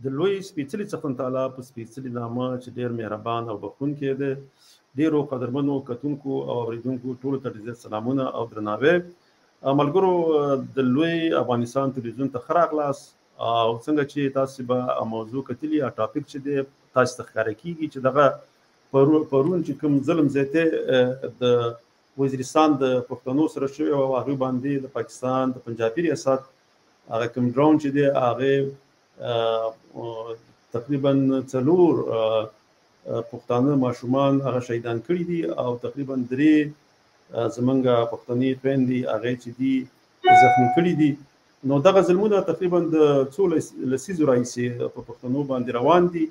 د لوی سپېڅلي څښتن تعالی په سپېڅلي نامه چې ډېر مهربان او بخښونکی دی. ډېرو قدرمنو کتونکو او اورېدونکو ټولو ته ډېر سلامونه او درناوی. ملګرو د لوی افغانستان تلویزیون ته ښه راغلاست. او څنګه چې تاسو به موضوع کتلي یا ټاپک چې دی تاسو ته ښکاره کېږي چې دغه پرون چې کوم ظلم زیاتی د وزیرستان د پښتنو سره شوی او هغوی باندې د پاکستان د پنجابي ریاست هغه کوم ډرون چې دی هغې تقریبا 4 پښتانه ماشومان هغه شهیدان کړي دي او تقریبا 3 زمونږ پښتني خویندې هغې چې دي زخمي کړي دي. نو دغه ظلمونه تقریبا د څو لسیزو راهیسې په پښتنو باندې روان دي.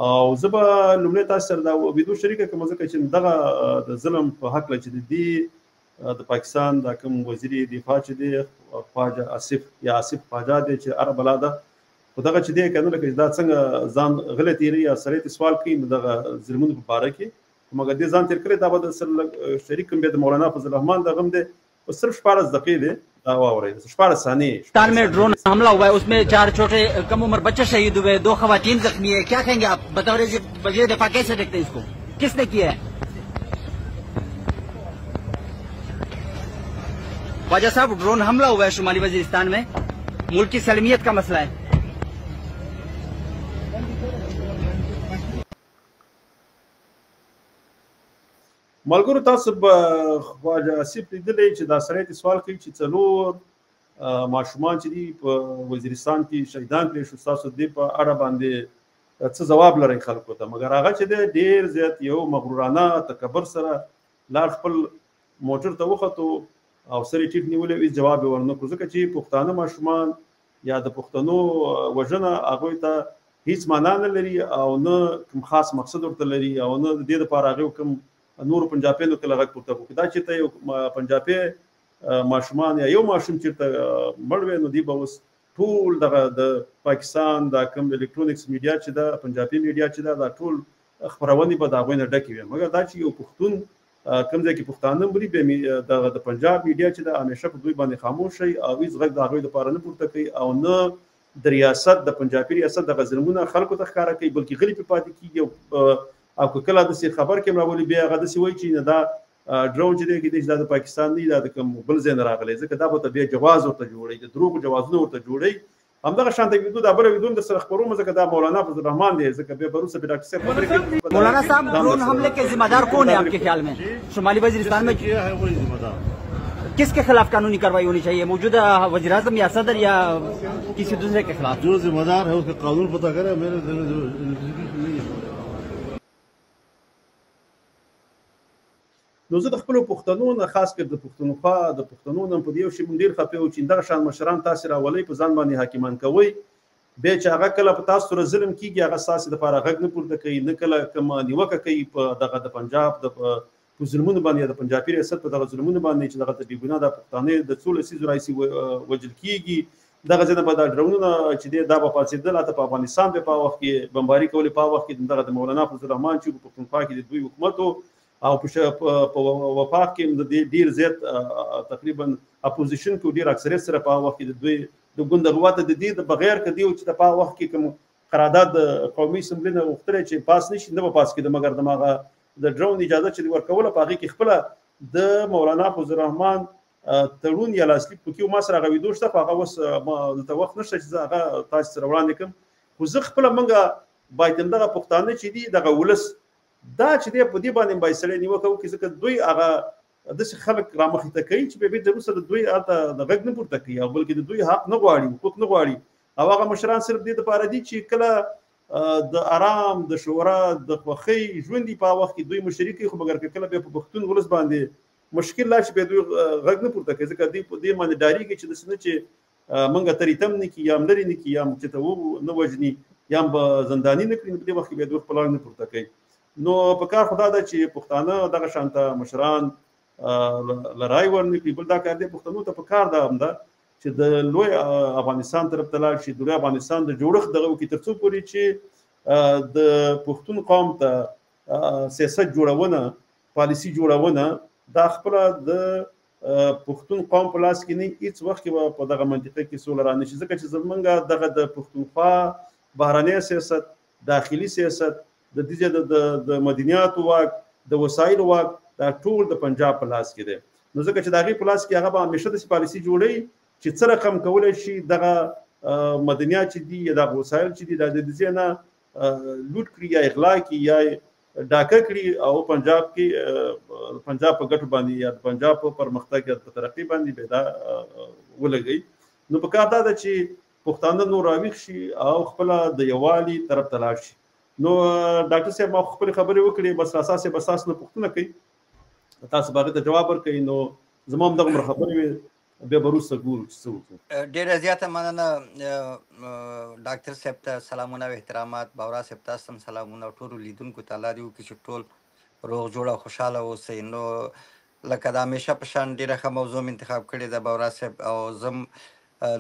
او زه به لومړی تاسو سره دا ویډیو شریکه کړم ځکه چې دغه د ظلم په هکله چې د پاکستان د کوم وزیر دفاع چې دی خواجه آصف خواجه دی چې هره بلا ده خو دغه چې دی که نه لکه دا څنګه ځان غلی تېروي یا سړی ته سوال کوي نو دغه ظلمونو په باره کې مګر دې ځان تېر کړی دا به درسره شریک کړم. بیا د مولانا فضل الرحمن دغه هم دی په صرف 14 دقیقې دی دا واورئ 14 ثانیې. पाकिस्तान में ड्रोन हमला हुआ है उसमें 4 छोटे कम उम्र बच्चे शहीद हुए 2 खवातीन जख्मी है। क्या कहेंगे आप बतौर वजीर दफा कैसे देखते हैं इसको किसने किया है? ख्वाजा साहब ड्रोन हमला हुआ है शुमाली वजीरिस्तान में मुल्क की सलामियत का मसला है। ملګرو تاسو به خواجه آصف لیدلی چې دا سړی ته سوال کوي چې 4 ماشومان چې دي په وزیرستان کې شهیدان کړي شو تاسو دې په اړه باندې څه ځواب لرئ خلکو ته؟ مګر هغه چې دی ډېر زیات یو مغرورانه تکبر سره لار خپل موټر ته وختو او سر یې ټیټ نیولی هېڅ جواب یې ورنه کړو ځکه چې پښتانه ماشومان یا د پښتنو وژنه هغوی ته هېڅ معنا نه لري او نه کوم خاص مقصد ورته لري او نه د دې دپاره هغوی کوم نورو پنجابیانو ته غږ پورته کړو. دا چېرته یو پنجابی ماشومان یا یو ماشوم چېرته مړ وی نو دوی به اوس ټول دغه د پاکستان دا کوم الکترونیکس میډیا چې ده پنجابي میډیا چې ده دا ټول خپرونې به د هغوی نه ډکې وي. مګر دا چې یو پښتون کوم ځای کې پښتانه مري بیا دغه د پنجاب میډیا چې ده همیشه په دوی باندې خاموش شي او هېڅ غږ د هغوی دپاره نه پورته کوي او نه د ریاست د پنجابي ریاست دغه ظلمونه خلکو ته ښکاره کوي بلکې غلي پرې پاتې کېږي او که کله داسې خبر کې راولي بیا هغه داسې وایي چې نه دا ډرون چې دی کېدای شي دا د پاکستان نه دا د کوم بل ځای نه راغلی ځکه دا به ته بیا جواز ورته جوړوي د دروغو جوازونه ورته جوړوي. همدغه شانته ویډیو دا بله ویډیو درسره خپروم ځکه دا مولانا فضل الرحمن دی ځکه بیا وروسته به ډاکټر صاحب خبرې کوي. مولانا صاحب ड्रोन हमले के जिम्मेदार कौन है आपके ख्याल में? शुमाली वजीरिस्तान में किसके खिलाफ कानूनी कार्रवाई होनी चाहिए? मौजूदा वज़ीर आज़म या सदर या किसी दूसरे के खिलाफ? जो जिम्मेदार है उसका कानून पता करे. मेरे نو زه د خپلو پښتنو نه خاص کر د پښتونخوا د پښتنو نه په دې یو شي مونږ ډېر خفه یو چې دغه شان مشران تاسې راولئ په ځان باندې حاکمان کوئ بیا چې هغه کله په تاسو سره ظلم کېږي هغه ستاسې دپاره غږ نه پورته کوي نه کله کومه نیوکه کوي په دغه د پنجاب په ظلمونو باندې د پنجابي ریاست په دغه ظلمونو باندې چې دغه ته بېګناه د پښتانه د څو لسیزو راهیسې وژل کېږي دغه ځای نه به دا ډرونونه چې دی دا به پاڅېدل هلته په افغانستان به په وخت کې بمباري کولې په وخت کې دغه د مولانا فضل الرحمن چې په پښتونخوا کې د دوی حکومت او په وفاق کې د ډېر زیات تقریبا اپوزیشن کې ډېر اکثریت سره په وخت کې د دوی د ګوند قوت د دې د بغیر کدی او چې په وخت کې کوم قرارداد قومي اسمبلی نه وختره چې پاس نشي نه به پاس کېده مګر دماغه د ډرون اجازه چې ورکوله په هغې کې خپل د مولانا فضل الرحمن تړون یا لاسلیک پکې ما سره هغه ویډیو شته خو هغه اوس دلته وخت نشته چې زه هغه تاسو سره وړاندې کړم خو زه خپله موږ باید همدغه پښتانه چې دي دغه ولس دا چې دی په دې باندې باید سړی نیوکه وکړي ځکه دوی هغه داسې خلک رامخې ته کوي چې بیا بېرته وروسته د دوی هلته د غږ نه پورته کوي او بلکې د دوی حق نه غواړي حقوق نه غواړي او هغه مشران صرف دې دپاره دي چې کله د آرام د شورا د خوښۍ ژوند په وخت کې دوی مشري کوي خو مګر که کله بیا په پښتون ولس باندې مشکل لا چې بیا دوی غږ نه پورته کوي ځکه دوی په دې باندې ډارېږي چې داسې نه چې موږ ترې تم نه کړي یا هم لرې نه کړي یا هم چې ته نه وژني یا هم به زنداني نه کړي نو په دې وخت کې بیا دوی خپل غږ نه پورته کوي. نو په کار خو دا ده چې پښتانه دغه شانته مشران له رای ورنکړي بل دا کار دی پښتنو ته په کار ده همدا چې د لوی افغانستان طرف ته لاړ شي د لوی افغانستان د جوړښت دغه وکړي تر څو پورې چې د پښتون قوم ته سیاست جوړونه پالیسي جوړونه دا خپله د پښتون قوم په لاس کې نه هېڅ وخت کې په دغه منطقه کې سوله رانشي ځکه چې زمونږ دغه د پښتونخوا بهرنی سیاست، داخلي سیاست، د دې د مدنیاتو واک، د وسایلو واک، دا ټول د پنجاب په لاس کې دی. نو ځکه چې د هغې په لاس کې هغه به همیشه داسې پالیسي جوړوي چې څه رقم کولی شي دغه مدنیات چې دي یا دغه وسایل چې دي دا د دې نه لوټ کړي یا اغلا کړي یا ډاکه کړي او پنجاب کې پنجاب په ګټو باندې یا پنجاب په پرمختګ یا په ترقي باندې به دا ولګي. نو په کار دا ده چې پښتانه نور راویښ شي او خپله د یووالي طرف ته لاړ شي. نو ډاکټر صاحب ما خپلې خبرې وکړې، بس راسا صاحب اساس نه پوښتنه کوي، تاسو به هغې ته جواب ورکوئ. نو زما هم دغه خبرې وې، بیا به وروسته ګورو چې څه وکړو. ډېره زیاته مننه ډاکټر صاحب ته سلامونه او احترامات، باورا صاحب تاسو هم سلامونه، ټولو لیدونکو ته الله دې وکړي چې ټول روغ جوړ او خوشحاله اوسئ. نو لکه د همیشه په شان ډېره ښه موضوع م انتخاب کړې ده باورا صاحب، او زه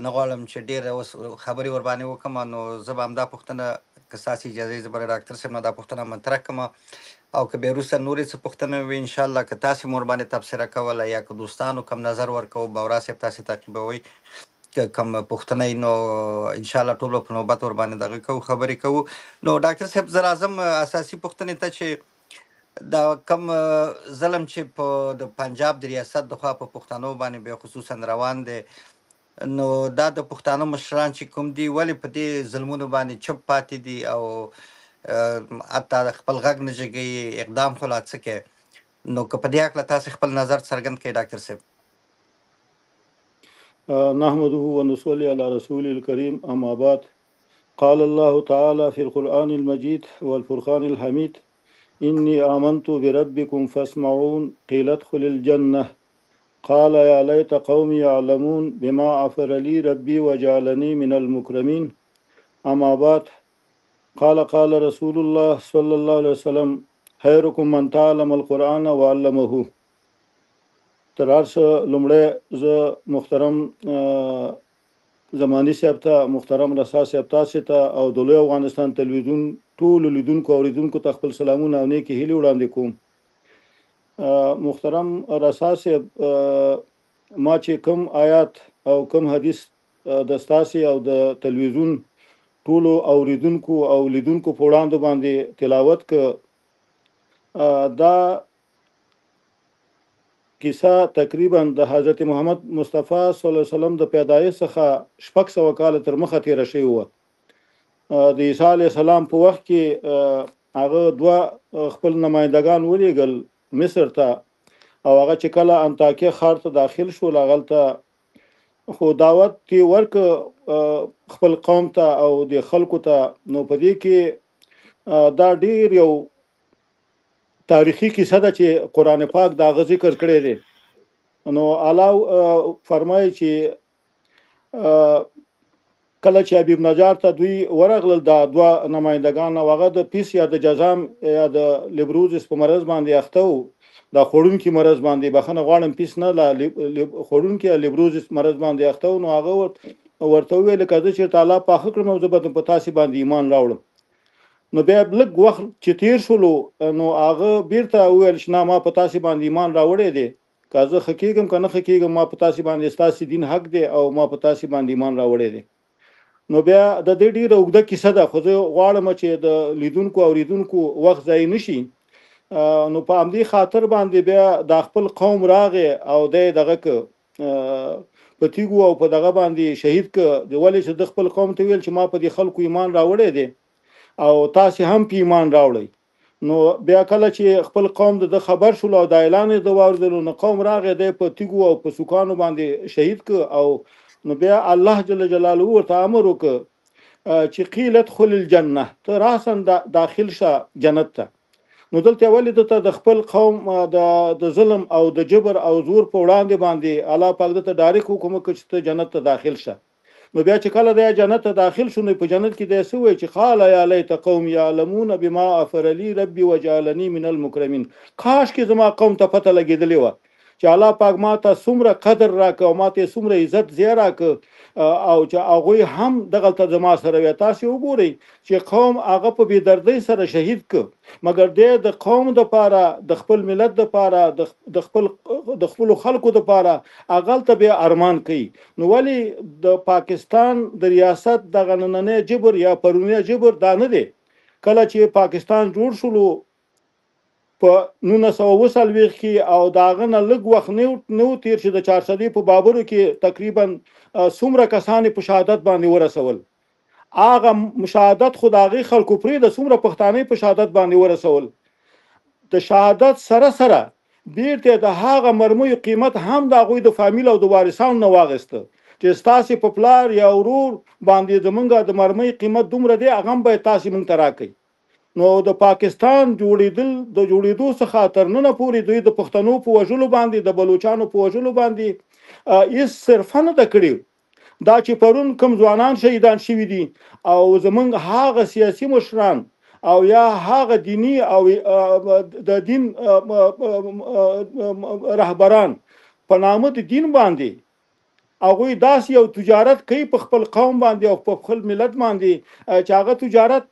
نه غواړم چې ډېره اوس خبرې ورباندې وکړم. نو زه به همدا پوښتنه که ستاسو اجازه وي زه به ډاکټر صاحب نه دا پوښتنه مطرح کړم، او که بیا وروسته نورې څه پوښتنې وي انشاءالله که تاسې مو ورباندې تبصره کوله یا که دوستانو کم نظر ورکوو باورا صاحب تاسې تعقیبوئ که کوم پوښتنه وي نو انشاءالله ټول به په نوبت ورباندې دغه کوو خبرې کوو. نو ډاکټر صاحب زه راځم اساسي پوښتنې ته چې دا کم ظلم چې په د پنجاب د ریاست د خوا په پښتنو باندې بیا خصوصا روان دی، نو دا د پښتانه مشران چې کوم دي ولې په دې ظلمونو باندې چپ پاتې دي او حتی خپل غږ نه جګوي، اقدام خو لا څه کوي؟ نو که په دې هکله تاسې خپل نظر څرګند کړئ ډاکټر صاحب. نحمده ونصلي على رسول الكريم أما بعد. قال الله تعالى في القرآن المجيد والفرقان الحميد إني آمنت بربكم فاسمعون قيل ادخل الجنة قال يا ليت قومي يعلمون بما غفر لي ربي وجعلني من المكرمين. أما بعد قال رسول الله صلى الله عليه وسلم خيركم من تعلم القرآن وعلمه. ترارسه لمړی زه محترم زماني صاحب ته، محترم رسا صاحب تاسې ته او د لوی افغانستان تلویزیون ټولو لیدونکو او اوریدونکو ته خپل سلامونه او نیکې هیلې وړاندې کوم. محترم رسا صاحب ما چې کوم آیات او کوم حدیث د ستاسې او د تلویزیون ټولو اوریدونکو او لیدونکو په وړاندې باندې تلاوت که دا کیسه تقریبا د حضرت محمد مصطفی صلی الله علیه وسلم د پیدایش څخه 600 کاله تر مخه تیره شوې وه. د عیسی علیه السلام په وخت کې هغه دوه خپل نمایندګان ولیږل مصر ته، او هغه چې کله انطاکیه ښار ته داخل شول هغلته خو دعوت یې ورکړ خپل قوم ته او د خلکو ته. نو په دې کې دا ډیر یو تاریخي کیسه ده چې قرآن پاک دا غ ذکر کړی دی. نو الله فرمایي چې کله چې حبیب نجار ته دوی ورغلل دا دوه نمایندګان او هغه د پیس یا د جزام یا د لیبروزس په مرض باندې اخته و، دا خوړونکي مرض باندې بخښنه غواړم پیس نه خوړونکي لیبروزس مرض باندې اخته و. نو هغه ورته وویل که زه چېرته الله پاخه کړم او زه به په تاسې باندې ایمان راوړم. نو بیا لږ وخت چې تیر شولو نو هغه بیرته وویل چې نه ما په تاسې باندې ایمان راوړی دی، که زه ښه کېږم که نه ښه کېږم ما په تاسې باندې ستاسې دین حق دی او ما په تاسې باندې ایمان راوړی دی. نو بیا د دې ډېره اوږده کیسه ده، خو زه غواړم چې د لیدونکو او اوریدونکو وخت ضایع نه شي. نو په همدې خاطر باندې بیا دا خپل قوم راغی او دی دغه که په تیږو او په دغه باندې شهید که ولې چې د خپل قوم ته ویل چې ما په دې خلکو ایمان راوړی دی او تاسې هم په ایمان راوړئ. نو بیا کله چې خپل قوم د خبر شول او د اعلان یې د واورېدلو نو قوم راغی دی په تیږو او په سوکانو باندې شهید که. او نو بیا الله جل جلاله ورته امر وکړه چې قیل ادخل الجنه، ته راسن داخل شه جنت ته. نو دلته ولې دته د خپل قوم د ظلم او د جبر او زور په وړاندې باندې الله پاک دته ډایرک حکم وکړ چې ته جنت ته داخل شه. نو بیا چې کله د جنت ته داخل شو نو په جنت کې د څه وایي چې قال یا لیت قوم یعلمون بما غفر لي ربي وجعلني من المکرمین. کاش کې زما قوم ته پته لګېدلې وه چې الله پاک ما ته څومره قدر راکړه او ما ته څومره عزت ځای راکړه او چې هغه هم دغه زما سره وي. تاسو وګورئ چې قوم هغه په بيدردۍ سره شهید ک، مګر د قوم د پاره د خپل ملت د پاره د خپل خلکو د پاره اغل ته به ارمان کوي. نو ولی د پاکستان د ریاست د غنننه جبر یا پرونی جبر دا نه دی. کله چې پاکستان جوړ شلو په 1940 کې او داغه نه لږ وخت نو تیر شي د 400 په بابرو کې تقریبا څومره کسان په شهادت باندې ورسول. هغه مشاهدت خدایي خلکو پرې د څومره پښتانه په شهادت باندې ورسول. د شهادت سره سره بیرته د هغه مرموي قیمت هم د غوي د فامیل او د وارثانو نه واغسته چې تاسو په پلار یا ورور باندې زمونږه د مرموي قیمت دومره دی هغه به تاسو مونږ تراکې. نو د پاکستان جوړېدو څخه تر نن پورې دوی د پښتنو په وژلو باندې د بلوچستانو په وژلو باندې هیڅ صرفا نه کړی. دا چې پرون کوم ځوانان شهیدان شوي دي او زمونږ هغه سیاسي مشران او یا هغه دینی او د دین رهبران په نامه د دین باندې هغه داس یو تجارت کوي په خپل قوم باندې او په خپل ملت باندې چې هغه تجارت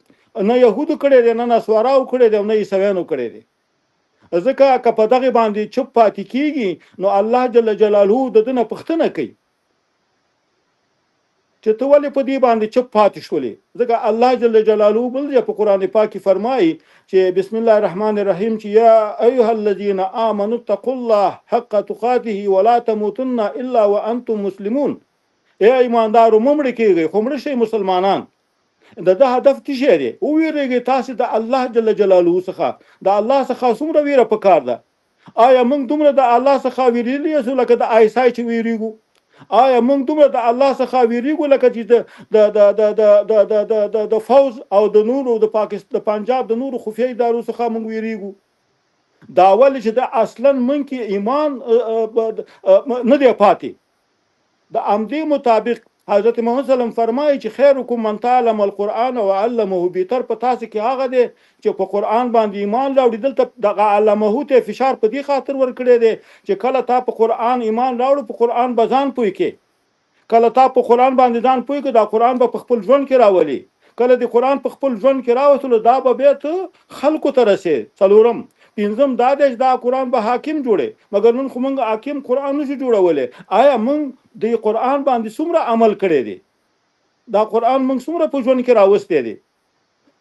نه يهودو کړي دي نه نسواراو کړي دي نه عیسویانو کړي دي. ځکه که په دغه باندې چوپ پاتې کیږي نو الله جل جلاله د دنه پښتنه کوي چې ته ولې په دې باندې چوپ پاتې شولې. ځکه الله جل جلاله بل په قران پاک کې فرمایي چې بسم الله الرحمن الرحیم چې یا ایها الذين امنوا اتقوا الله حق تقاته ولا تموتن الا وانتم مسلمون. ای ایماندارو ممړ کېږي خو مړ شي مسلمانان. د هدف څه دی؟ او ویریږي تاسو د الله جل جلاله څخه د الله څخه څومره ویره پکار ده. آیا موږ دومره د الله څخه ویریږو یسو لکه د آیسای چې ویریږو؟ آیا موږ دومره د الله څخه ویریږو لکه چې د فوز او د نورو د پاکستان د پنجاب د نورو خفیه ادارو څخه موږ ویریږو؟ دا ول چې د اصلا موږ کې ایمان نه دی پاتې. د امدی مطابق حضرت محمد صلی الله علیه وسلم فرمایي چې خیرکم من تعلم القرآن وعلمه. بهتر په تاسو کې هغه دی چې په قرآن باندې ایمان راوړي. دلته د علمه ته فشار په دې خاطر ورکړی دی چې کله تا په قرآن ایمان راوړو په قرآن بزان پوي کې، کله تا په قرآن باندې ځان پوي کې دا قرآن په خپل ژوند کې راولي. کله د قرآن په خپل ژوند کې راوصل دا به بیت خلکو ته رسي. څلورم پنځم دا د قرآن به حاکم جوړي، مګر نن خو موږ حاکم قرآن نشو جوړولې. آیا موږ د قرآن باندې څومره عمل کړی دی؟ دا قرآن موږ څومره په ژوند کې راوستي دی؟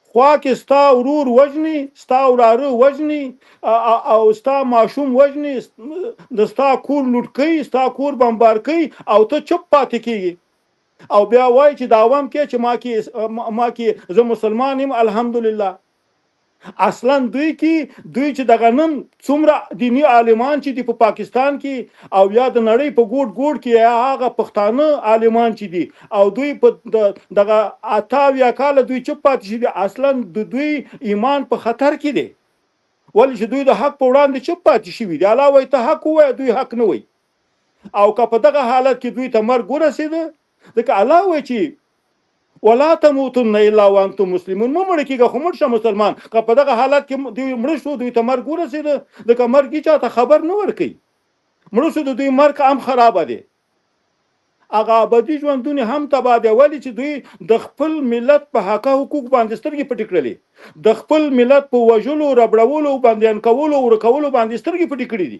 خوا کې ستا ورور وجني، ستا وراره وجني او ستا ماشوم وجني، د ستا کور لوټ کوي، ستا کور بمبار کوي او ته چپ پاتې کیږي او بیا وای چې دا عوام کې چې ما کې زه مسلمان یم الحمدلله. اصلا دوی چې دغه نن څومره دینی عالمان چې دی په پاکستان کې او یا د نړۍ په ګوټ کې هغه پښتانه عالمان چې دي او دوی په دغه 28 کال دوی چپ پاتې شي دي. اصلا د دوی ایمان په خطر کې دی ولې چې دوی د حق په وړاندې چپ پاتې شي دي. علاوه ته حق وای دوی حق نه وای او که په دغه حالت کې دوی ته مرګ ورسېده ځکه علاوه چې ولا تموتن الا وانتم مسلمون. مړ کېږه خو مړ شه مسلمان. که په دغه حالت کې دوی مړ شو دوی ته مرګ ورسېده د مرګ چاته خبر نه ورکوي. مړ شو د دوی مرګ هم خراب دی. هغه ابدي ژوندونه هم تباه دی ولې چې دوی د خپل ملت په حق حقوق باندې سترګې پټې کړلې، د خپل ملت په وژلو ربړولو باندې انکولو ورکولو باندې سترګې پټې کړې دي.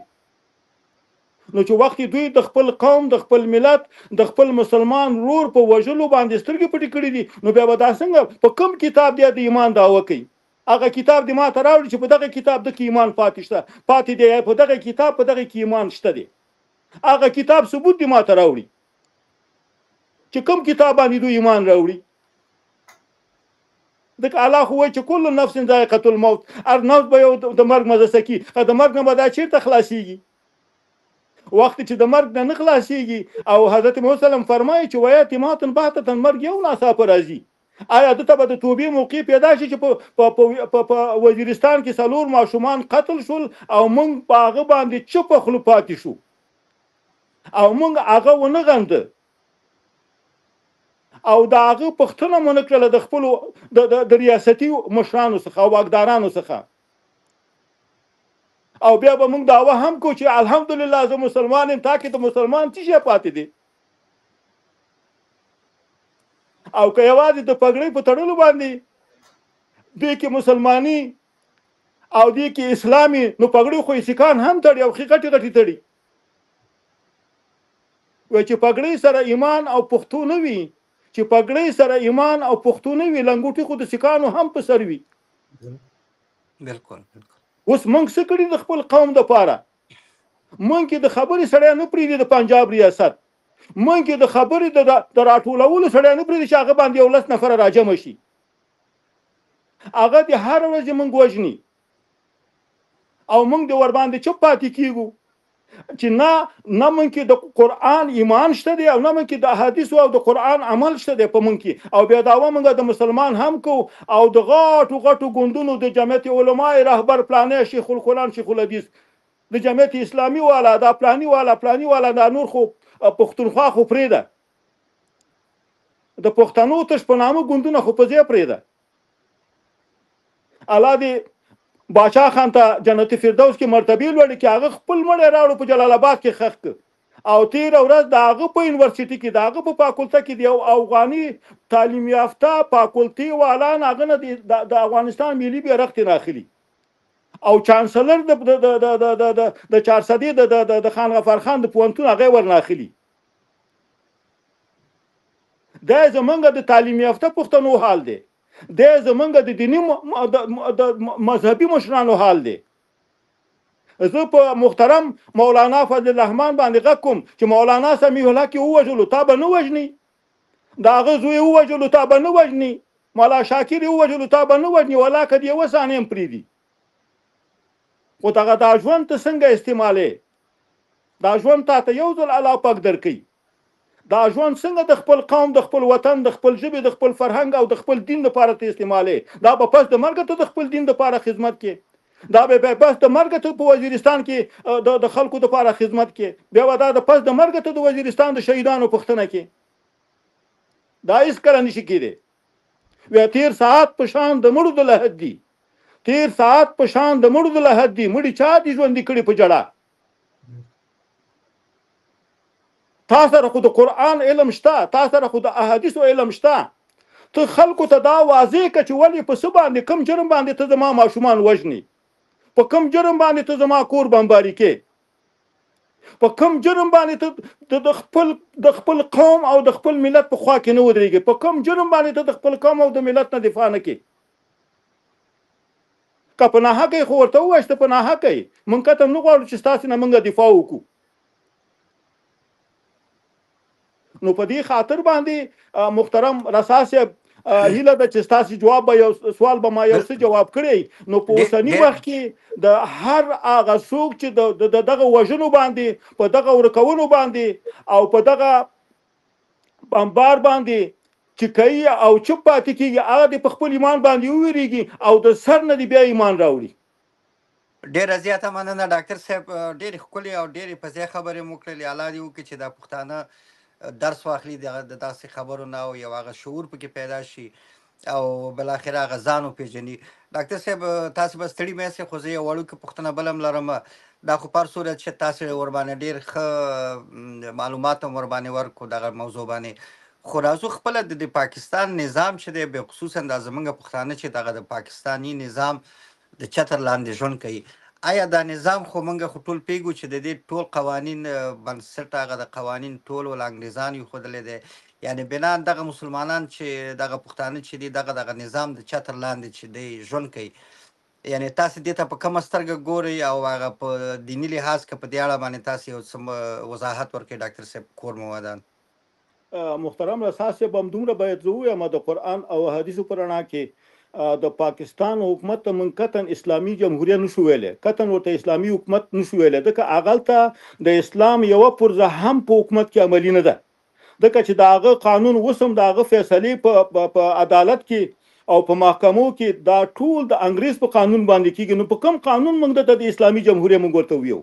نو چې وخت دوی د خپل قوم د خپل ملت د خپل مسلمان رور په وژلو باندې سترګې پټې کړې دي نو بیا به دا څنګه په کوم کتاب دی د ایمان دعوه کوي؟ هغه کتاب دې ما ته راوړي چې په دغه کتاب د ایمان پاتې دی، په دغه کتاب په دغه کې ایمان شته دی. هغه کتاب ثبوت دې ما ته راوړي چې کوم کتاب باندې دوی ایمان راوړي. دغه الله خو چې کل نفس ذائقه الموت، هر نفس به د مرګ مزه سکی، د مرګ نه به دا چیرته خلاصيږي؟ وخت چې د مرګ نه خلاصيږي او حضرت محمد صلی الله علیه وسلم فرمایي چې ویاتماتن بهتتن مرګ یو ناڅاپه راځي. آیا دته به د توبې موقع پیدا شي چې په وزیرستان کې څلور ماشومان قتل شول او موږ په هغه باندې چپ خلو پاتې شو او موږ هغه ونه غنده او دا هغه پښتنه مونږ کړل د خپل د ریاستي مشرانو څخه او واکدارانو څخه او بیا به موږ داوا هم کو چې الحمدلله زه مسلمان یم. تا کې ته مسلمان څه شي پاتې دي؟ او که یوازې د پګړۍ په تړلو باندې دوی کې مسلماني او دوی کې اسلامي، نو پګړۍ خو سیکان هم تړي او غټي غټي تړي. وای چې پګړۍ سره ایمان او پښتو نه وي، چې پګړۍ سره ایمان او پښتو نه وي، لنګوټي خو د سیکانو هم په سر وي. بالکل. اوس موږ څه کړي د خپل قوم د پاره؟ موږ کې د خبرې سړی نه پرېږدي د پنجاب ریاست، موږ کې د خبرې د راټولولو سړی نه پرېږدي چې هغه باندې 10 نفره راجمع شي. هغه د هر ورځ موږ وژني او موږ د ور باندې چوپ پاتې کیږو چې نه موږ کې د قرآن ایمان شته دی او نه موږ کې د احادیث او د قرآن عمل شته دی په موږ کې. او بیا داوا موږ د مسلمان هم کو او د غټو ګوندونو د جمعیت علماء رهبر پلانې شیخ القرآن شیخ الحدیث د جمعیت اسلامي والا دا پلاني والا دا نور خو پښتونخوا خو پرېده، د پښتنو تش په نامه ګوندونه خو په ځای پرېده. الله دې باچا خان ته جنت فردوس کې مرتبه لوړ کې هغه خپل مړ راوړ په جلال آباد کې خخ او 13 ورځ د هغه په یونیورسيټي کې د هغه په فاکولټه کې دی افغاني تعلیم یافته فاکولټي والا هغه د افغانستان ملي بیرغ ته داخلي او چانسلر د 400 د خان غفار خان د پوهنتون هغه ورناخلي. دا زمونږ د تعلیم یافته پښتنو حال دی، دا زمونږ د دینی مذهبي مشرانو حال دی. زه په محترم مولانا فضل الرحمن باندې غږ کوم چې مولانا سمیع الله کې ووژلو تا به نه وژني، دا هغه زوی ووژلو تا به نه وژني، مولا شاکر ووژلو تا به نه وژني، ولا که د یوه ثانیې هم پرېږدي. خو دغه دا ژوند ته څنګه استعمالې؟ دا ژوند تا ته یو ځل الله پاک درکوي. دا ژوند څنګه د خپل قوم د خپل وطن د خپل ژبې د خپل فرهنګ او د خپل دین لپاره ته استعمالې؟ دا به پس د مرګ ته د خپل دین لپاره خدمت کې، دا به پس د مرګ ته په وزیرستان کې د خلکو لپاره خدمت کې، بیا دا د پس د مرګ ته د وزیرستان د شهیدانو پښتنه کې. دا هیڅ کله نشي کېدی. و تیر ساعت په شان د مړو د لحد دی، تیر ساعت په شان د مړو د لحد دی، مړي چا دي ژوندي کړي په جړه. تاسو سره خو د قرآن علم شته، تاسو سره خو د احادیثو علم شته، ته خلکو ته دا واضح که چې ولې په څه باندې کوم جرم باندې ته زما ماشومان وژني، په کوم جرم باندې ته زما کور بمباري کې، په کوم جرم باندې ته د خپل قوم او د خپل ملت په خوا کې نه ودرېږي، په کوم جرم باندې ته د خپل قوم او د ملت نه دفاع نه کوي. که په ناحقه خو ورته ووایه چې په ناحقه یې، موږ کته نه غواړو چې ستاسې نه موږ دفاع وکړو. نو په دې خاطر باندې محترم رسا صاحب هیله ده چې ستاسو جواب به یو سوال به ما یو څه جواب کړی. نو په اوسني وخت کې د هر هغه څوک چې دغه وژنو باندې، په دغه ورکونو باندې او په دغه بمبار باندې چې کوي او چوپ پاتې کېږي، هغه د په خپل ایمان باندې وویریږي او د سر نه بیا ایمان راوړي. ډېره زیاته مننه ډاکټر صاحب، ډېرې ښکلې او ډېرې په ځای خبرې مو کړلې. الله دې وکړي چې دا پښتانه درس واخلي د داسې خبرو نه او یو هغه شعور پکې پیدا شي او بالاخره هغه ځان وپېژني. ډاکټر صاحب تاسو به ستړي مه شئ، خو زه یو وړوکې پوښتنه بل هم لرم. دا خو په هر صورت چې تاسو ورباندې ډېر ښه معلومات هم ورباندې ورکړو دغه موضوع باندې، خو راځو خپله د پاکستان نظام چې دی، بخصوصا دا زموږ پښتانه چې دغه د پاکستاني نظام د چتر لاندې ژوند کوي، آیا دا نظام خو موږ خو ټول پیږو چې د دې ټول قوانین بنسټ هغه د قوانین ټول ول انګریزان یې ښودلی دی، یعنې بنا دغه مسلمانان چې دغه پښتانه چې دي دغه نظام د چتر لاندې چې دی ژوند کوي، یعنې تاسو دې ته په کومه سترګه ګورئ او هغه په دیني لحاظ که په دې اړه باندې تاسو یو څه وضاحت ورکړئ ډاکټر صاحب کور موادان. محترم رسا صاحب همدومره باید زه ووایم د قرآن او حدیثو په رڼا کې د پاکستان حکومت ته من قطعا اسلامي جمهوریت نشو ویلی، قطعا ورته اسلامي حکومت نشو ویلی، ځکه هغلته د اسلام یوه پرزه هم په حکومت کې عملي نه ده، ځکه چې د هغه قانون اوس هم د هغه فیصلې په عدالت کې او په محکمو کې دا ټول د انګریز په قانون باندې کېږي. نو په کوم قانون موږ د اسلامي جمهوریت موږ ورته ویو؟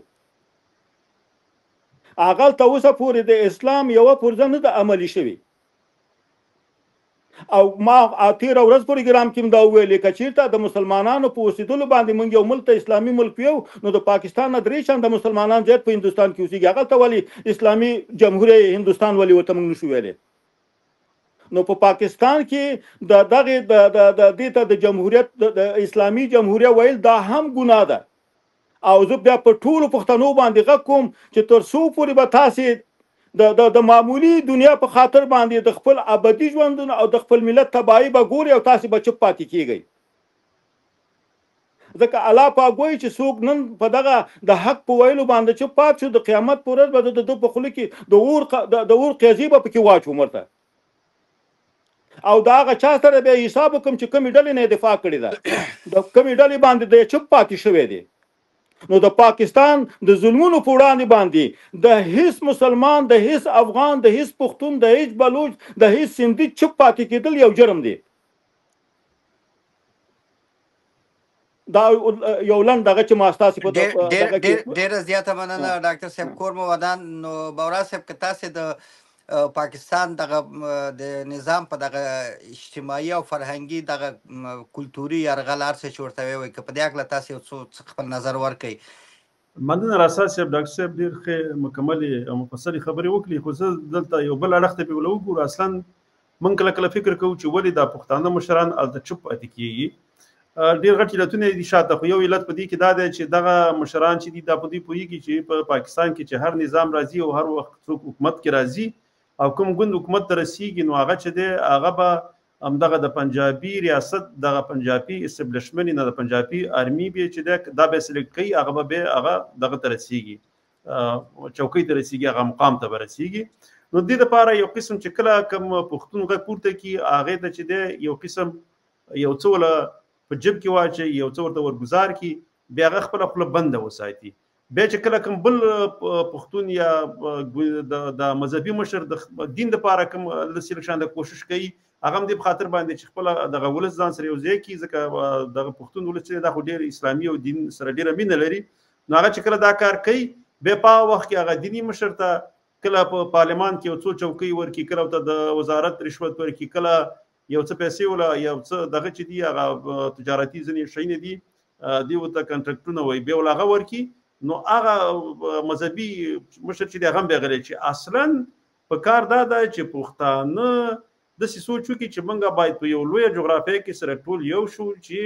هغلته اوسه پورې د اسلام یوه پرزه نه ده عملي شوې. او ما 13 ورځ پروګرام کې دا ویلې که چېرته د مسلمانانو په اوسېدلو باندې موږ یو ملک ته اسلامي ملک یو، نو د پاکستان نه 3 چنده مسلمانان زیات په هندوستان کې اوسېږي، هغلته ولې اسلامي جمهوریت هندوستان ولې ورته موږ نشو ویلی؟ نو په پاکستان کې د دغه د دې ته د جمهوریت د اسلامي جمهوریت ویل دا هم ګناه ده. او زه بیا په ټولو پښتنو باندې غږ کوم چې تر څو پورې به تاسې د معمولی دنیا په خاطر باندې د خپل ابدي ژوند او د خپل ملت تباہي به ګوري او تاسې به چوپ پاتې کیږئ. ځکه الله پاک وایي چې څوک نن په دغه د حق په ویلو باندې چوپ پات شو د قیامت پر ورځ به د په خوله کې د اور قیزي به پکې واچو مرته. او دا هغه چا سره به حساب وکم چې کومې ډلې نه دفاع کړې ده د کومې ډلې باندې د چوپ پاتې شوی دی. نو د پاکستان د ظلمونو په وړاندې باندې د هیڅ مسلمان د هیڅ افغان د هیڅ پښتون د هیڅ بلوچ د هیڅ سندي چوپ پاتې کېدل یو جرم دی. دا یو لنډ دغه چې ما ستاسو په دغه کې ډېره زیاته مننه ډاکټر صاحب کور مو ودان. نو بورا صاحب که تاسو د پاکستان دغه د نظام په دغه اجتماعي او فرهنګي دغه کلتوري یرغل هر څه چې ورته ووایي که په دې هکله تاسو څه خپل نظر ورکړئ. مننه راست صاحب ډاکټر صاحب ډېر ښې مکملې او مفصلې خبرې وکړي. خو زه دلته یو بل اړخ ته پې وګورو. اصلا موږ کله کله فکر کوو چې ولې دا پښتانه مشران هلته چوپ پاتې کېږي. ډېر غټ علتونه دي شاته. خو یو علت په دې کې دا دی چې دغه مشران چې دي دا په دې پوهېږي چې په پاکستان کې چې هر نظام راځي او هر وخت څوک حکومت کې راځي او کوم ګوند حکومت ته رسېږي نو هغه چې دی هغه به همدغه د پنجابي ریاست دغه پنجابي اسټبلشمنټ نه د پنجابي آرمي به چې دی دا به سلیکټ کوي هغه به هغه دغه ته رسېږي چوکۍ ته رسېږي هغه مقام ته به رسېږي. نو دې دپاره یو قسم چې کله کوم پښتون غږ پورته کړي هغې ته چې دی یو قسم یو څه وله په جب کې واچي یو څه ورته ورګزار کړي بیا هغه خپله خوله بنده وساتي. بیا چې کله کوم بل پښتون یا د مذهبي مشر د دین دپاره کوم داسې شان د کوشش کوي هغه هم دې په خاطر باندې چې خپله دغه ولس ځان سره یو ځای کړي ځکه دغه پښتون ولس چې دا خو ډېر اسلامي او دین سره ډېره مینه لري. نو هغه چې کله دا کار کوي بیا په وخت کې هغه دیني مشر ته کله په پارلمان کې یو څو چوکۍ ورکړي کله ورته د وزارت رشوت ورکړي کله یو څه پیسې ولا یو څه دغه چې دي هغه تجارتي ځینې شیونه دي دی ورته کنټرکټونه وایي بیا ولا هغه ورکړي. نو هغه مذهبي مشر چې دی هغه هم بیا غلی چې اصلا په کار دا ده چې پښتانه داسې سوچ وکړي چې موږ باید په یو لویه جغرافیه کې سره ټول یو شو چې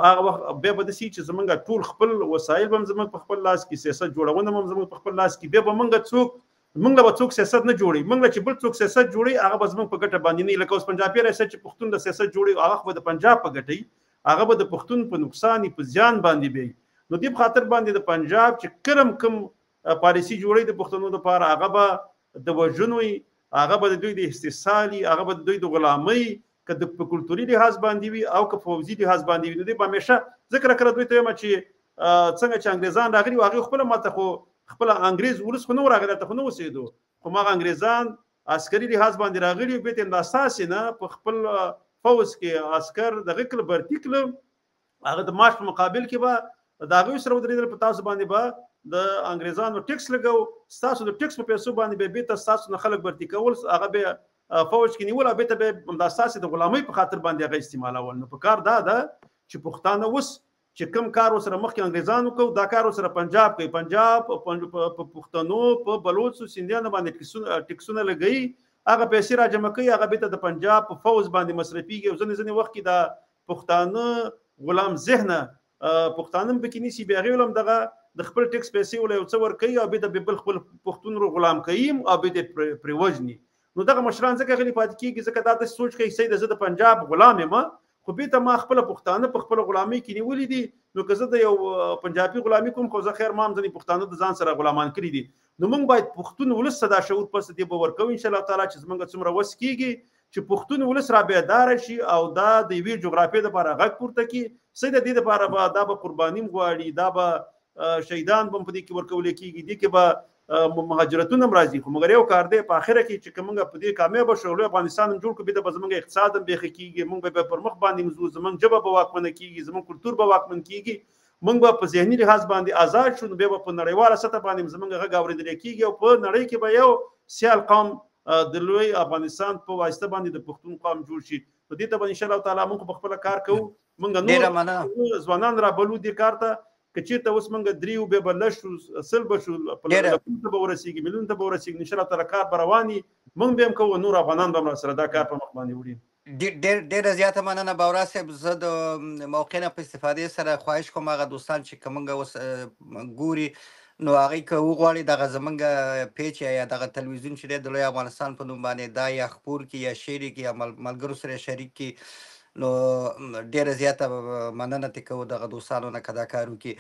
هغه وخت بیا به داسې چې زموږ ټول خپل وسایل به هم زموږ په خپل لاس کې سیاست جوړونه هم زموږ په خپل لاس کې بیا به موږ به څوک سیاست نه جوړي موږ چې بل څوک سیاست جوړي هغه به زموږ په ګټه باندې نه لکه اوس پنجابي ریاست چې پښتون د سیاست جوړي هغه به د پنجاب په ګټي هغه به د پښتون په نقصان په زیان باندې وي. نو دې په خاطر باندې د پنجاب چې کوم پالیسي جوړي د پښتنو لپاره هغه به د وژنو هغه به د دوی د استحصالي هغه به د دوی د غلامۍ که د په کلتوري لحاظ باندې وي او که په پوځي لحاظ باندې وي. نو دوی به همیشه ذکر کړه دوی ته وایم چې څنګه چې انګریزان راغلي هغه خپل ماته خو خپل انګریز ولس خو نه راغلی ته خو نه اوسېدو خو هغه انګریزان عسکري لحاظ باندې راغلي بیا ته د اساسي نه په خپل فوز کې عسكر دغه کله برتی کله هغه د ماش په مقابل کې به د هغوی سره ودرېدل په تاسو باندې به د انګریزانو ټیکس لګو ستاسو د ټیکس په پیسو باندې به بیرته ستاسو نه خلک برتی کول هغه به فوج کې نیول او بیرته به د اساسي د غلامۍ په خاطر باندې هغه استعمالول. نو په کار دا ده چې پښتانه اوس چې کوم کار سره مخکې انګریزانو کو دا کار سره پنجاب کوي پنجاب په پښتنو په بلوچو سیندیانو باندې ټیکسونه لګي هغه پیسې را جمع کوي هغه بیرته د پنجاب په فوز باندې مصرفيږي او ځنې وخت کې د پښتانه غلام ذهنه پښتانه به کې نسی بیا غوړم دغه د خپل ټیکس پیسې ولې څو ور کوي او بیرته بل خپل پښتون رو غلام کوي او بیرته پریوجني. نو دغه مشران ځکه غلي پات کیږي ځکه دا د سوچ کوي سید زه د پنجاب غلام یم خو بیرته ما خپل پښتانه په خپل غلامۍ کې نیولې دي نو که زه د یو پنجابي غلامي کوم خو زه خیر ما هم ځینې پښتانه د ځان سره غلامان کړي دي. نو موږ باید پښتون ولس ته دا شعور پس دې به ورکوو انشاءالله تعالی چې زموږ څومره وس کېږي چې پښتون ولس را بیداره شي او دا د یوې جغرافیې دپاره غږ پورته کړي. څه د دې دپاره دا به قرباني غواړي دا به شهیدان به هم په دې کې ورکولی کېږي دې کې به مهاجرتونه هم راځي خو مګر یو کار دی په اخره کې چې که موږ په دې کامیابه شو لوی افغانستان هم جوړ کړو بیا به زموږ اقتصاد هم بیخي کېږي موږ به پر مخ باندې ځو زموږ ژبه به واکمنه کېږي زموږ کلتور به واکمن کېږي موږ به په ذهني لحاظ باندې آزاد شو نو بیا به په نړیواله سطح باندې زموږ غږ اورېدلی کېږي او په نړۍ کې به یو سیال قوم د لوی افغانستان په واسطه باندې د پښتون قوم جوړ شي. نو دې ته به انشاءالله تعالی موږ په خپله کار کوو موږ نور ځوانان رابلو دې کار ته که چېرته اوس موږ دریو بیا به لږ شو سل به شو په لکونو ته به ورسېږي میلیونو ته به ورسېږي انشاءالله تعالی کار به روان وي موږ به هم کوو، نور افغانان به هم سره دا کار په مخ باندې وړي. ډېره زیاته مننه باورا صاحب. زه د موقع نه په استفادې سره خواهش کوم هغه دوستان چې کومنګ اوس ګوري نو هغوی که وغواړي دغه زمونږ پیج یا دغه تلویزیون چې دی د لوی افغانستان په نوم باندې دا یا خپور کړي یا شیر کړي یا ملګرو سره شریک کړي، نو ډېره زیاته مننه ترې کوو دغه دوستانو نه که دا کار وکړي.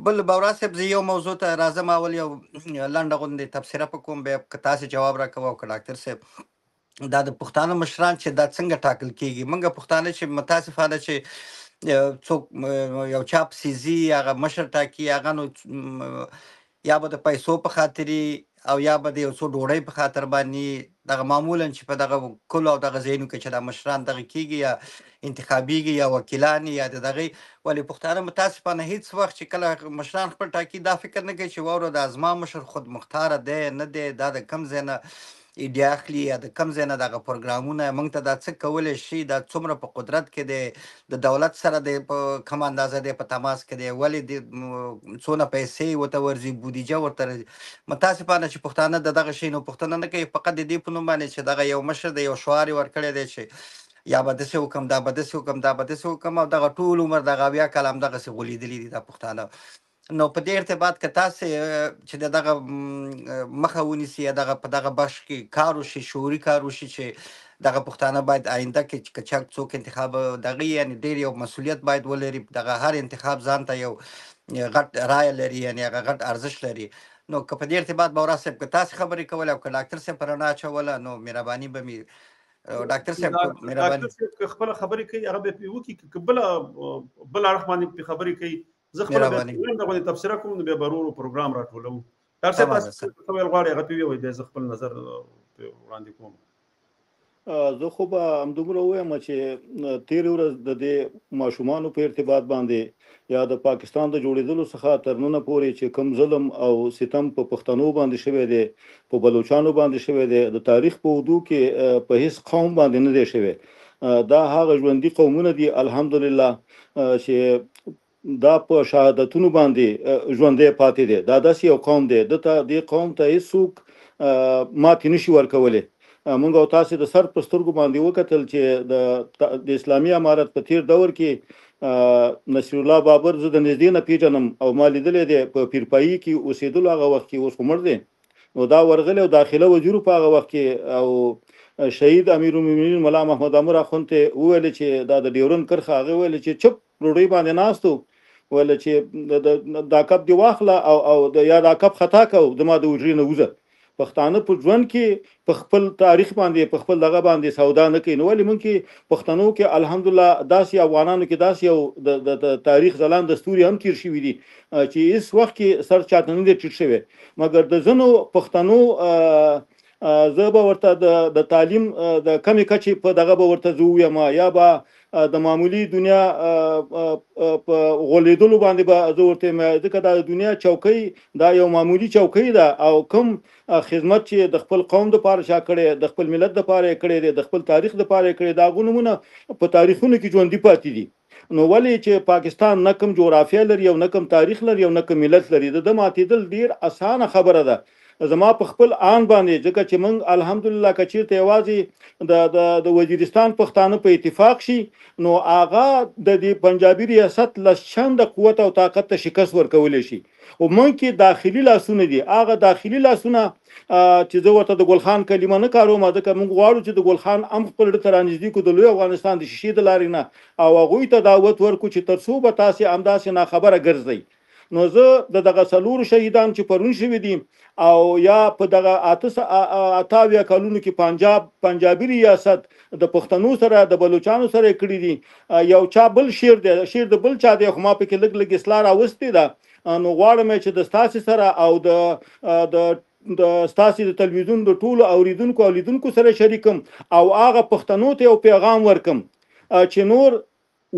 بل باورا صاحب زه یو موضوع ته راځم، اول یو لنډه غوندې تبصره په کوم، بیا که تاسې جواب راکوو او که ډاکټر صاحب دا د پښتانه مشران چې دا څنګه ټاکل کېږي. موږ پښتانه چې متاسفانه چې څوک یو چا پسې ځي هغه مشر ټاکي، هغه نو یا به د پیسو په خاطر او یا به د یو څو ډوډۍ په خاطر باندې دغه معمولا چې په دغه کلو او دغه ځایونو کې چې دا مشران دغه کېږي یا انتخابېږي یا وکیلان یا د دغې، ولې پښتانه متاسفانه هېڅ وخت چې کله مشران خپل ټاکي دا فکر نه کوي چې واوره دا زما مشر خود مختاره دی نه دی، دا د کوم ځای نه ایډیا اخلي یا د کوم ځای نه دغه پروګرامونه موږ ته دا څه کولی شي، دا څومره په قدرت کې دی، د دولت سره دی په کوم اندازه دی په تماس کې دی، ولې د څونه پیسې ورته ورځي، بودیجه ورته راځي. متاسفانه چې پښتانه د دغه شی نو پوښتنه نه کوي، فقط د دې په نوم باندې چې دغه یو مشر دی یو شعار یې ورکړی دی چې یا به داسې وکړم دا به داسې وکړم دا به داسې وکړم، او دغه ټول عمر دغه 80 کاله همدغسې غولیدلي دي دا پښتانه. نو په دې ارتباط که تاسې چې د دغه مخه ونیسي یا دغه په دغه بخش کې کار وشي، شعوري کار وشي چې دغه پښتانه باید آینده کې که چا څوک انتخاب دغه یعنې ډېر یو مسؤلیت باید ولري، دغه هر انتخاب ځان ته یو غټ رایه لري، یعنې هغه غټ ارزښت لري. نو که په دې ارتباط باورا صاحب که تاسې خبرې کولې او که ډاکټر صاحب په رڼا اچوله نو مهرباني به مې ډاکټر صاحب مهرباني. ډاکټر صاحب که خپله خبرې کوي هغه به پرې وکړي، که بل اړخ باندې پرې خبرې کوي زه خپله بیا تبصره کوم نو بیا به ورو پروګرام راټولوو. ډاکټر صاحب تاسو څه ویل غواړئ هغه پرې ووایئ، بیا زه خپل نظر وړاندې کوم. زه خو به همدومره ووایم چې تېرې ورځ د دې ماشومانو په ارتباط باندې یا د پاکستان د جوړېدلو څخه تر ننه پورې چې کوم ظلم او ستم په پښتنو باندې شوی دی، په بلوچانو باندې شوی دی، د تاریخ په اوږدو کې په هیڅ قوم باندې نه دی شوی. دا هغه ژوندي قومونه دي الحمدلله چې دا په شهادتونو باندې ژوندی پاتې دی. دا داسې یو قوم دی، دې قوم ته هېڅوک ماتې نشي ورکولی. موږ او تاسې د سر په سترګو باندې وکتل چې د اسلامي امارت په تیر دور کې نصیر الله بابر زه د نږدې نه پیژنم او ما لیدلی دی په پیرپایي کې اوسېدلو هغه وخت کې، اوس خو مړ دی. نو دا ورغلی او داخله وزیر په هغه وخت کې او شهید امیرالمؤمنین ملا محمد امر اخوند ته وویل چې دا د ډیورن کرښه، هغه ویل چې چپ ډوډۍ باندې ناست ویل چې دا کپ دی واخله او یا دا کپ خطا کو زما د حجرې نه وځه. پښتانه په ژوند کې په خپل تاریخ باندې په خپل دغه باندې سودا نه کوي. نو ولې موږ کې پښتنو کې الحمدلله داسې افغانانو کې داسې یو د تاریخ ځلانده ستوري هم تیر شوي دي چې هېڅ وخت کې سر چاته نه دی ټیټ شوی. مګر د ځینو پښتنو زه به ورته د تعلیم د کمې کچې په دغه به ورته زه ووایم یا به د معمولي دنیا په غولېدلو باندې به زه ورته وایم، ځکه دا د دنیا چوکۍ دا یو معمولي چوکۍ ده او کوم خدمت چې د خپل قوم دپاره چا کړی، د خپل ملت دپاره یې کړی دی، د خپل تاریخ دپاره یې کړی، د هغو نومونه په تاریخونو کې ژوندي پاتې دي. نو ولې چې پاکستان نه کوم جغرافیه لري او نه کوم تاریخ لري او نه کوم ملت لري، د ماتېدل ډېر اسانه خبره ده. زما په خپل آن باندې ځکه چې موږ الحمدلله که چېرته یوازې د وزیرستان پښتانه په اتفاق شي نو هغه د دې پنجابي ریاست له چنده قوت او طاقت ته شکست ورکولی شي. او موږ کې داخلي لاسونه دي، هغه داخلي لاسونه چې زه ورته د ګل خان کلمه نه کاروم، ځکه موږ غواړو چې د ګل خان هم خپل ډه ته رانږدې کړو د لوی افغانستان د شیشې د لارې نه او هغوی ته دعوت ورکړو چې تر څو به تاسې همداسې ناخبره ګرځئ. نو زه دغه څلورو شهیدان چې پرون شوي دي او یا په دغه 88 کلونو کې پنجابي ریاست د پښتنو سره د بلوچانو سره کړي دي، یو چا بل شعر دی، شعر د بل چا دی، خو ما پکې لږ لږ اصلاح راوستې ده. نو غواړم چې د ستاسې سره او د ستاسې د تلویزیون د ټولو اوریدونکو او لیدونکو سره شریکم او هغه پښتنو ته یو پیغام ورکم چې نور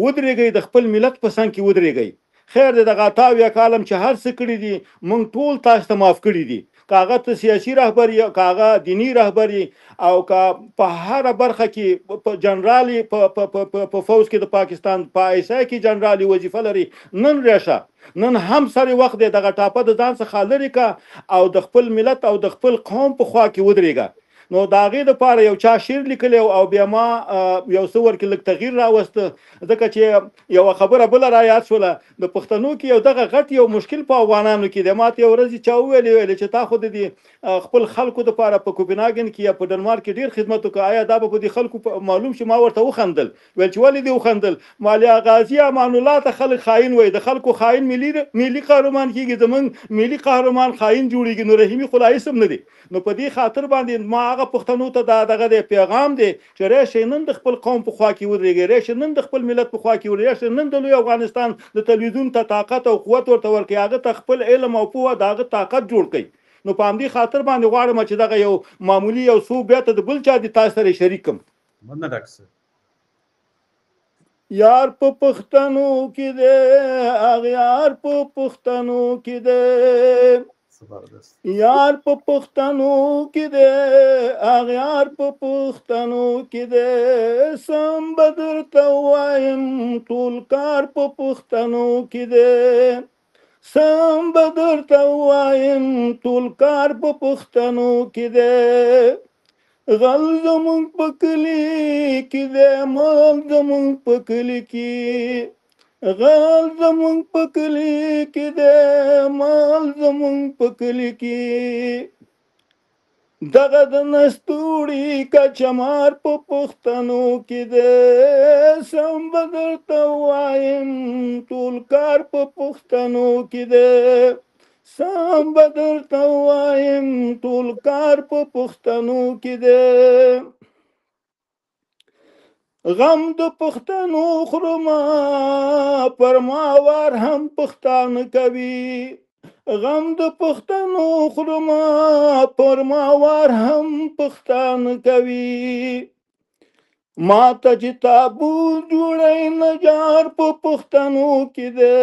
ودرېږئ، د خپل ملت په څنګ کې ودرېږئ. خیر دی دغه 88 کالم چې هر څه کړي دي موږ ټول تاسو ته معاف کړي دي، که هغه ته سیاسي رهبري، که هغه دیني رهبري او که په هره برخه کې په جنرالي په فوج کې د پاکستان په ISI کې جنرالي وظیفه لري، نن راشه، نن هم سره وخت دی دغه ټاپه د ځان څخه لرې که او د خپل ملت او د خپل قوم په خوا کې ودرېږه. نو د هغې دپاره یو چا شعر لیکلی او بیا ما یو څه ورکې لږ تغییر راوسته ځکه چې یوه خبره بله را یاد شوله د پښتنو کې یو دغه غټ یو مشکل په افغانانو کې دی. ماته یو ورځ چا وویلې چې تا خو د دې خپل خلکو دپاره په کوپنهاګن کې یا په ډنمارک کې ډېر خدمت وکړه، آیا دا به په دې خلکو معلوم شي؟ ما ورته وخندل، ویل چې ولې دې وخندل؟ مالیا غازي امان الله ته خلک خاین وایي، د خلکو خاین ملي قهرمان کېږي، زمونږ ملي قهرمان خاین جوړېږي. نو رحیمي خو لا اسم نه دی. نو په دې خاطر باندې ما هغه پښتنو ته دا دغه دی پیغام دی چې راشئ نن د خپل قوم په خوا کې ودرېږئ، راشئ نن د خپل ملت په خوا کې ودرېږئ، راشئ نن د لوی افغانستان د تلویزیون ته طاقت او قوت ورته ورکړئ، هغه ته خپل علم او پوهه د هغه طاقت جوړ کړئ. نو په همدې خاطر باندې غواړم چې دغه یو معمولي یو څو بیا ته د بل چا د تاسو سره شریک کړم. مننه ډاکټر صاحب. یار په پښتنو کې دی، اغیار په پښتنو کې دی، یار په پښتنو کې دی، اغیار په پښتنو کې دی، سم به درته ووایم ټول کار په پښتنو کې دی، سم به درته ووایم ټول کار په پښتنو کې دی. غل زمونږ په کلي کې دی، مال زمونږ په کلي کې، غل زمونږ په کلي کې دی، مال زمونږ په کلي کې، دغه د نستوړي کچمار په پښتنو کې دی، سم به درته ووایم ټول کار په پښتنو کې دی، سم به درته ووایم ټول کار په پښتنو کې دی. غم د پښتنو خورما پر ما وار هم پښتانه کوي، غم د پښتنو خورما پر ما وار هم پښتانه کوي، ما ته چې تابوت جوړی نجار په پښتنو کې دی،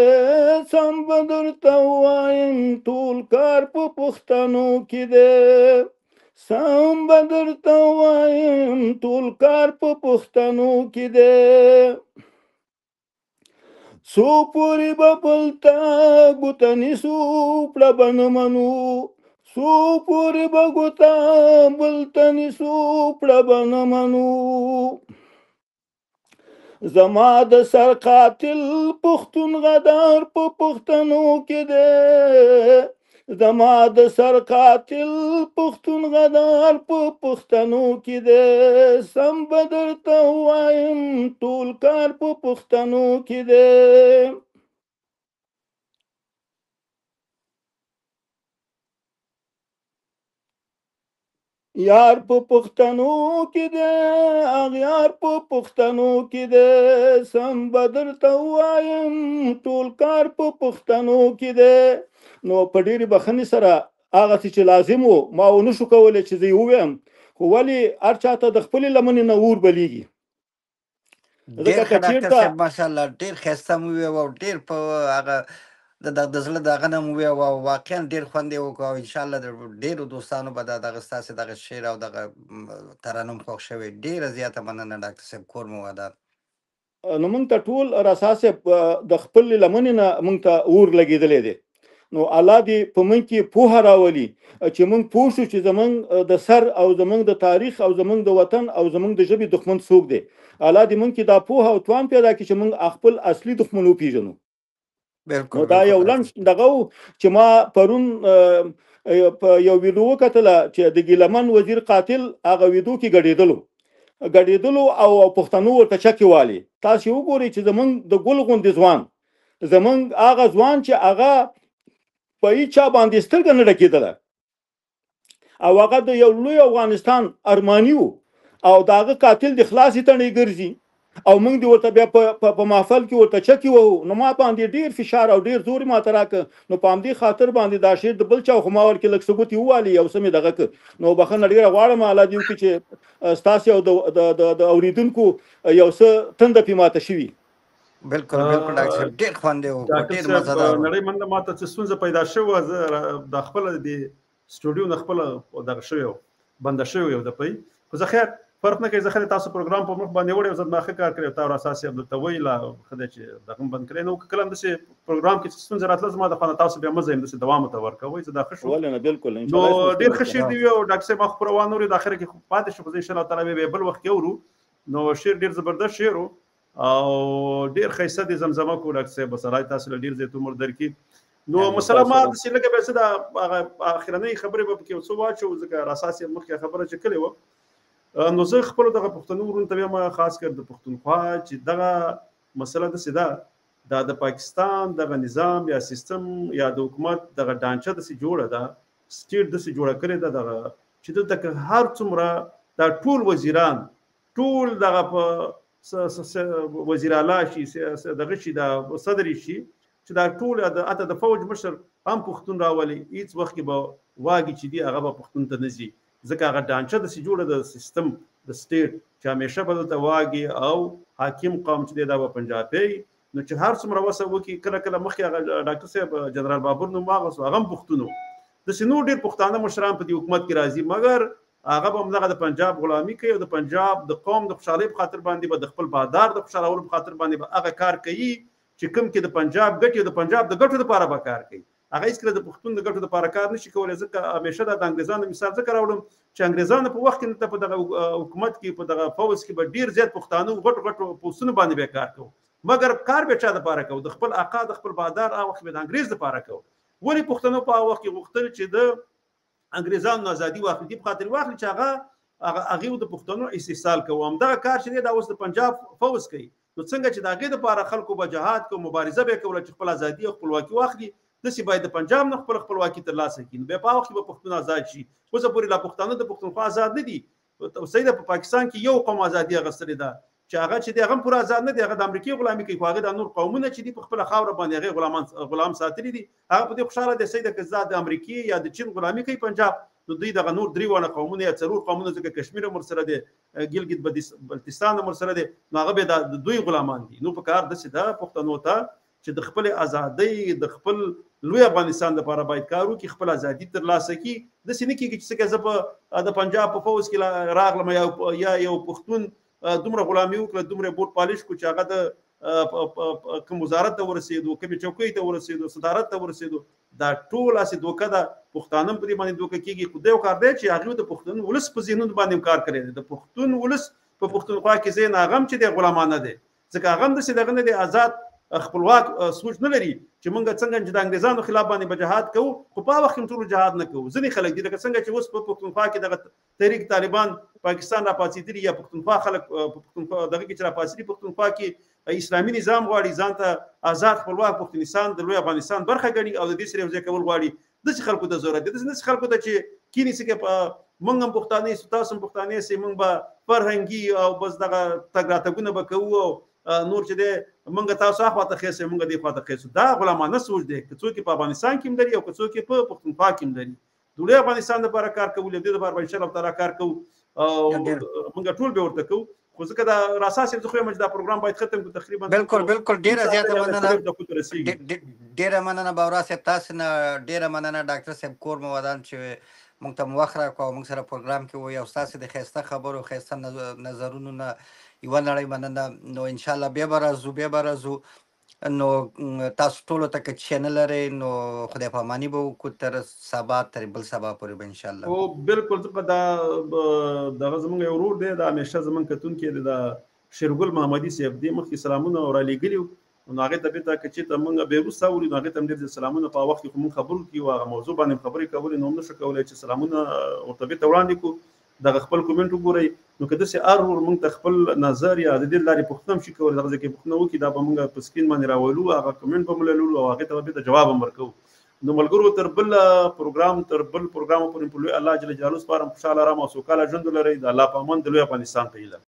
سم به درته ووایم ټول کار په پښتنو کې دی، سم به درته ووایم ټول کار په پښتنو کې دی. څو پورې به بل ته ګوته نیسو پړه به نه منو، څو پورې به ګوته بل ته نیسو پړه به نه منو، زما د سر قاتل پښتون غدار په پښتنو کې دی، زما د سر قاتل پښتون غدار په پښتنو کې دی، سم به درته ووایم ټول کار په پښتنو کې دی. یار په پښتنو کې دی، اغیار په پښتنو کې دی، سم به درته ووایم ټول کار په پښتنو کې دی. نو په ډېرې بخښنې سره هغه څه چې لازم و ما ونه شو کولی چې زه یې ووایم، خو ولې هر چاته د خپلې لمنې نه اور بلیږي. ډېر ښه ډاکټر صاحب، ماشاءالله ډېر ښایسته مو وویل او ډېر په هغه د زړه دغه نه مو وویل او واقعا ډېر خوند یې وکړ او انشاءالله د ډېرو دوستانو به دغه ستاسې دغه شعر او دغه ترانم خوښ شوی. ډېره زیاته مننه ډاکټر صاحب، کور مو ودان. نو موږ ته ټول رسا صاحب د خپلې لمنې نه موږ ته اور لګېدلی دی. نو الله دې په موږ کې پوهه راولي چې موږ پوه شو چې زموږ د سر او زموږ د تاریخ او زموږ د وطن او زموږ د ژبې دښمن څوک دی. الله دې موږ کې دا پوهه او توان پیدا کړي چې موږ خپل اصلي دښمن وپېژنو. نو دا یو لنډ دغه چې ما پرون په یو ویډیو وکتله چې د ګیلمن وزیر قاتل هغه ویډیو کې ګډېدلو او پښتنو ورته چکې والي. تاسو وګورئ چې زموږ د ګل غوندې ځوان، زموږ هغه ځوان چې هغه په هیچا باندې سترګه نه ډکېدله او هغه د یو لوی افغانستان ارماني و او د هغه قاتل د خلاصې تڼۍ ګرځي او موږ دې ورته بیا په محفل کې ورته چکې وهو. نو ما باندې ډېر فشار او ډېر زور ماته راکړه. نو په همدې خاطر باندې دا شعر د بل چا خو ما ورکې لږ څه ګوتې ووالي یو څه مې دغه کړ. نو بښنه ډېره غواړم الله دې وکړي چې ستاسې او د اورېدونکو یو څه تنده پې ماته شوي. بالکل بالکل ډاکټر صاحب، ډېر خوند یې وکړ، ډېر مزهدار و. نړۍ مننه، ماته څه ستونزه پیدا شوه، زه د خپله د سټوډیو نه خپله دغه شوی بنده شوی یو د پی، خو زه خیر فرق نه کوي. زه خلک تاسو پروګرام په مخ باندې وړي زه ما ښه کار کړی تا اساس یې د تویلا خدای چې دغه بند کړی نو کله هم دسه پروګرام کې څه راتله زما د خانه تاسو به مزه هم دسه دوام ته ورکوي زه دا ښه شو ولنه بالکل ان شاء الله ډیر ښه شیر دی او ډاکټر صاحب مخ پروانو لري د اخر کې پاتې شو ان شاء الله تعالی به بل وخت کې ورو نو شیر ډیر زبردست شیر او ډیر خیسه دي زمزمه کو ډاکټر صاحب بسرای تاسو ډیر زیات عمر درکې نو مسلمان چې لکه به څه د اخرنۍ خبره به کې وسو واچو ځکه اساس یې مخکې خبره چې کړې و نو زه خپل دغه پښتنو ورونو ته ما خاص کر د پښتونخوا چې دغه مسله د سیده د پاکستان دغه نظام یا سیستم یا د حکومت دغه ډانچه د سي جوړه ده سټیټ د سي جوړه کړې ده دغه چې د هر څومره د ټول وزیران ټول دغه په وزیر اعلی شي دغه شي د صدر شي چې دا ټول د فوج مشر هم پښتون راولي هیڅ وخت به واګي چې دی هغه به پښتون ته نزي ځکه هغه ډانچه د سي جوړه د سیستم د سټیټ چې همیشه به ته واګي او حاکم قوم چې دا به پنجابي نو چې هر څومره وسه وکي کله کله مخکې هغه ډاکټر صاحب جنرال بابر نو ماغه هغه پښتونو د سينو ډیر پښتانه مشران په دې حکومت کې راځي مګر هغه به موږ د پنجاب غلامي کوي او د پنجاب د قوم د خوشحالۍ په خاطر باندې به د خپل بادار د خوشحالولو په خاطر باندې به هغه کار کوي چې کوم کې د پنجاب ګټي د پنجاب د ګټو لپاره به کار کوي هغه هیڅ کله د پښتون د ګټو لپاره کار نشي کولای ځکه همیشه د انګریزانو مثال ذکر راوړم چې انګریزانو په وخت کې په دغه حکومت کې په دغه فوج کې به ډیر زیات پښتانه غټو پوسټونو باندې به کار کوي مګر کار به چا د لپاره کوي د خپل آقا د خپل بادار او وخت به د انګریز لپاره کوي ولی پښتنو په وخت کې غوښتل چې د انګریزانو ازادي واخلي په خاطر واخلي چې هغه د پښتنو استحصال کوي هم دا کار چې دا اوس د پنجاب فوج کوي نو څنګه چې داګه د لپاره خلکو به جهاد کو مبارزه به کوله چې خپل ازادي او خپلواکي واخلي د سی باید د پنجاب نه خپلواکي ترلاسه کړي به په وخت به پښتون آزاد شي اوس پورې لا پښتانه د پښتونخوا آزاد نه دي سید په پاکستان کې یو قوم ازادي غوښتل ده چې هغه چې دغه پورا آزاد نه دی هغه د امریکای غلامي کوي هغه د نور قومونه چې دی په خپل خاور باندې هغه غلام ساتري دي هغه په دې خوشاله دي سید کزاد د امریکای یا د چین غلامي کوي پنجاب نو دوی دغه نور دریوانه قومونه یا څلور قومونه ځکه کشمیر مر سره دي ګلګت بلتستان مر سره دي نو هغه به د دوی غلامان دي نو په کار د سیده پښتنو ته چې د خپل ازادۍ د خپل لوی افغانستان لپاره باید کارو کې خپل ازادي ترلاسه کړي د سینې کې چې څنګه د پنجاب په فوج کې راغلم یا یو پښتون دومره غلامي وکړه دومره بوت پالیش کو چې هغه د کوم وزارت ته ورسېدو کوم چوکۍ ته ورسېدو صدارت ته ورسېدو دا ټول اسې دوکه د پښتانم په دې باندې دوکه کیږي خو دیو کار دی چې هغه د پښتون ولس په ذهنونو باندې کار کوي د پښتون ولس په پښتونخوا کې زین هغه چې د غلامانه دي ځکه هغه د سیدغه نه دي آزاد خپلواک سوچ نه لري چې موږ څنګه چې د انګریزانو خلاف باندې بجهاد کوو خو په وخت کې ټول جهاد نه کوو ځنې خلک دي لکه څنګه چې اوس په پښتونخوا کې د تحریک طالبان پاکستان را پاتېدلي یا پښتونخوا خلک پښتونخوا دغه کې چې را پاتېدلي پښتونخوا کې اسلامي نظام غواړي ځان ته آزاد خپلواک پښتونستان د لوی افغانستان برخه ګڼي او د دې سره یو کول غواړي د خلکو ته ضرورت دي د خلکو ته چې کینی سکه موږ هم پښتانه تاسو هم پښتانه سي موږ به فرهنګي او بس دغه تګراتګونه به کوو نور چې د منګه تاسو اخواته خېسه منګه دی خواته خېسه دا غلامانه سوچ دی که څوک په افغانستان کې لري او که څوک په پښتونخوا کې لري د لوی افغانستان لپاره کار کوي د دې لپاره ان شاء الله تعالی کار کوو او منګه ټول به ورته کوو خو ځکه دا راساس یې خو موږ دا پروګرام باید ختم کړو تقریبا بالکل ډیره زیاته مننه ډیره مننه باورا صاحب تاسو نه ډیره مننه ډاکټر صاحب کور مو ودان چې موږ ته موخره کوو موږ سره پروګرام کې وي او تاسو د خسته خبرو خسته نظرونو نه یو نړۍ مننه نو ان شاء الله به برازو نو تاسو ټول ته چینل لري نو خدای په امانی به کو تر سبا تر بل سبا پورې ان شاء الله او بالکل څه دا دغه زمونږ یو ورور دی دا همیشه زمونږ کتون کې د شیرګل محمدي صاحب دی مخکې سلامونه اور علی ګلیو نو هغه ته به چې ته موږ به روسا ولې نو هغه ته ډېر سلامونه په وخت کې موږ خبرو کیو هغه موضوع باندې خبرې کولې نو موږ نشو کولای چې سلامونه او ته به وړاندې کو دغه خپل کومنټ وګورئ نو کده سي ارور موږ ته خپل نظر یا د دې لارې پوښتنه شي کول دغه کې پوښتنه وکي دا به موږ په سکرین باندې راولو هغه کومنټ به مللو او هغه ته به جواب ورکو نو ملګرو تر بل پروګرام پورې په لوی الله جل جلاله سپارم خوشاله رام او سوکاله ژوند لري د الله په امان د لوی افغانستان په هیله